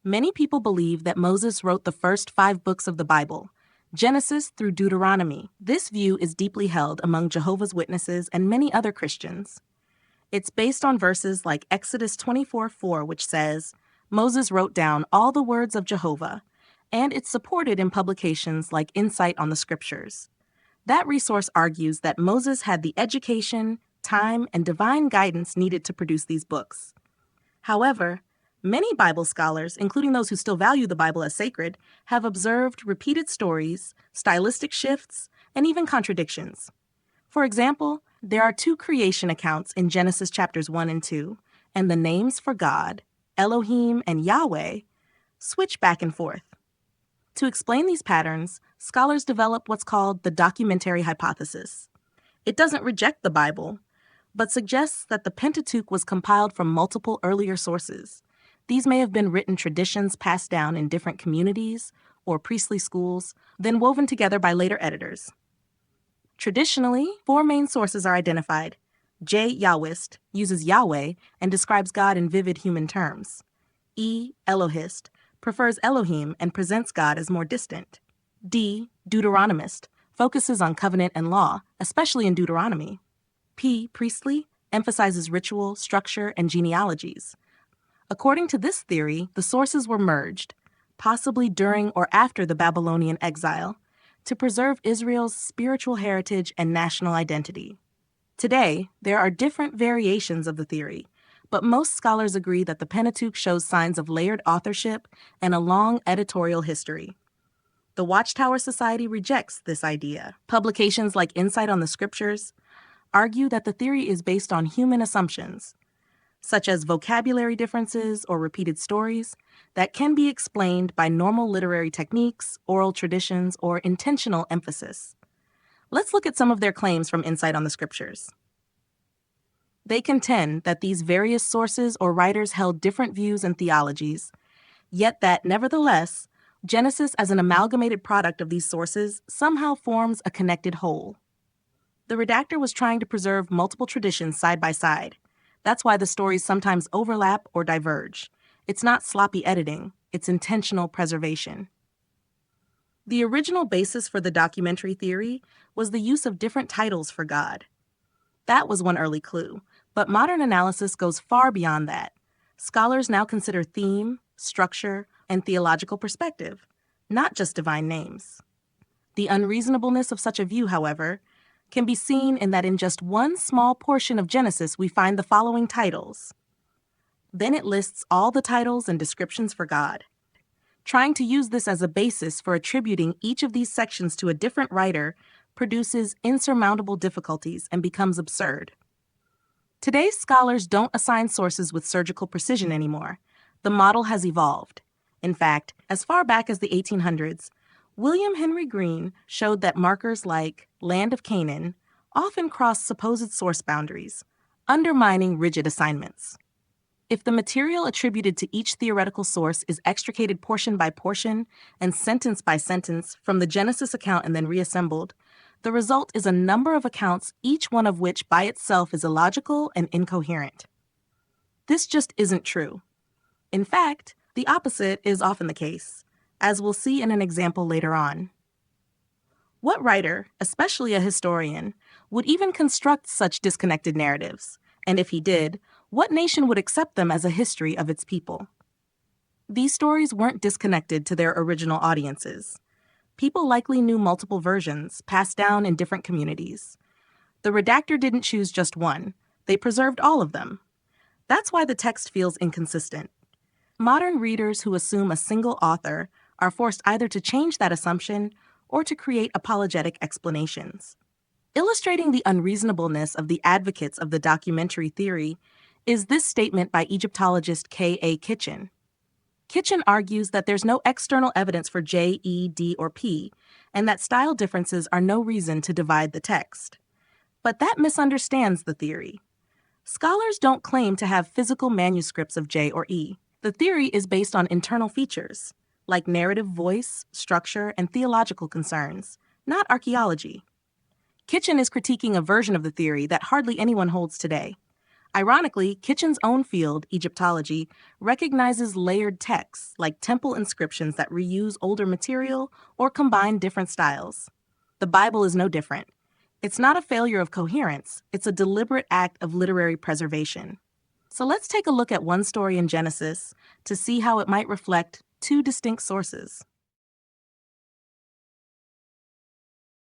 Many people believe that Moses wrote the first 5 books of the Bible, Genesis through Deuteronomy. This view is deeply held among Jehovah's Witnesses and many other Christians. It's based on verses like Exodus 24:4, which says, Moses wrote down all the words of Jehovah, and it's supported in publications like Insight on the Scriptures. That resource argues that Moses had the education, time, and divine guidance needed to produce these books. However, many Bible scholars, including those who still value the Bible as sacred, have observed repeated stories, stylistic shifts, and even contradictions. For example, there are 2 creation accounts in Genesis chapters 1 and 2, and the names for God, Elohim and Yahweh, switch back and forth. To explain these patterns, scholars develop what's called the documentary hypothesis. It doesn't reject the Bible, but suggests that the Pentateuch was compiled from multiple earlier sources. These may have been written traditions passed down in different communities or priestly schools, then woven together by later editors. Traditionally, 4 main sources are identified. J. Yahwist uses Yahweh and describes God in vivid human terms. E. Elohist prefers Elohim and presents God as more distant. D. Deuteronomist focuses on covenant and law, especially in Deuteronomy. P. Priestly emphasizes ritual, structure, and genealogies. According to this theory, the sources were merged, possibly during or after the Babylonian exile, to preserve Israel's spiritual heritage and national identity. Today, there are different variations of the theory, but most scholars agree that the Pentateuch shows signs of layered authorship and a long editorial history. The Watchtower Society rejects this idea. Publications like Insight on the Scriptures argue that the theory is based on human assumptions, such as vocabulary differences or repeated stories, that can be explained by normal literary techniques, oral traditions, or intentional emphasis. Let's look at some of their claims from Insight on the Scriptures. They contend that these various sources or writers held different views and theologies, yet that, nevertheless, Genesis as an amalgamated product of these sources somehow forms a connected whole. The redactor was trying to preserve multiple traditions side by side. That's why the stories sometimes overlap or diverge. It's not sloppy editing, it's intentional preservation. The original basis for the documentary theory was the use of different titles for God. That was one early clue, but modern analysis goes far beyond that. Scholars now consider theme, structure, and theological perspective, not just divine names. The unreasonableness of such a view, however, can be seen in that in just one small portion of Genesis we find the following titles. Then it lists all the titles and descriptions for God. Trying to use this as a basis for attributing each of these sections to a different writer produces insurmountable difficulties and becomes absurd. Today's scholars don't assign sources with surgical precision anymore. The model has evolved. In fact, as far back as the 1800s, William Henry Green showed that markers like Land of Canaan often cross supposed source boundaries, undermining rigid assignments. If the material attributed to each theoretical source is extricated portion by portion and sentence by sentence from the Genesis account and then reassembled, the result is a number of accounts, each one of which by itself is illogical and incoherent. This just isn't true. In fact, the opposite is often the case, as we'll see in an example later on. What writer, especially a historian, would even construct such disconnected narratives? And if he did, what nation would accept them as a history of its people? These stories weren't disconnected to their original audiences. People likely knew multiple versions, passed down in different communities. The redactor didn't choose just one. They preserved all of them. That's why the text feels inconsistent. Modern readers who assume a single author are forced either to change that assumption or to create apologetic explanations. Illustrating the unreasonableness of the advocates of the documentary theory is this statement by Egyptologist K.A. Kitchen. Kitchen argues that there's no external evidence for J, E, D, or P, and that style differences are no reason to divide the text. But that misunderstands the theory. Scholars don't claim to have physical manuscripts of J or E. The theory is based on internal features, like narrative voice, structure, and theological concerns, not archaeology. Kitchen is critiquing a version of the theory that hardly anyone holds today. Ironically, Kitchen's own field, Egyptology, recognizes layered texts like temple inscriptions that reuse older material or combine different styles. The Bible is no different. It's not a failure of coherence, it's a deliberate act of literary preservation. So let's take a look at one story in Genesis to see how it might reflect two distinct sources.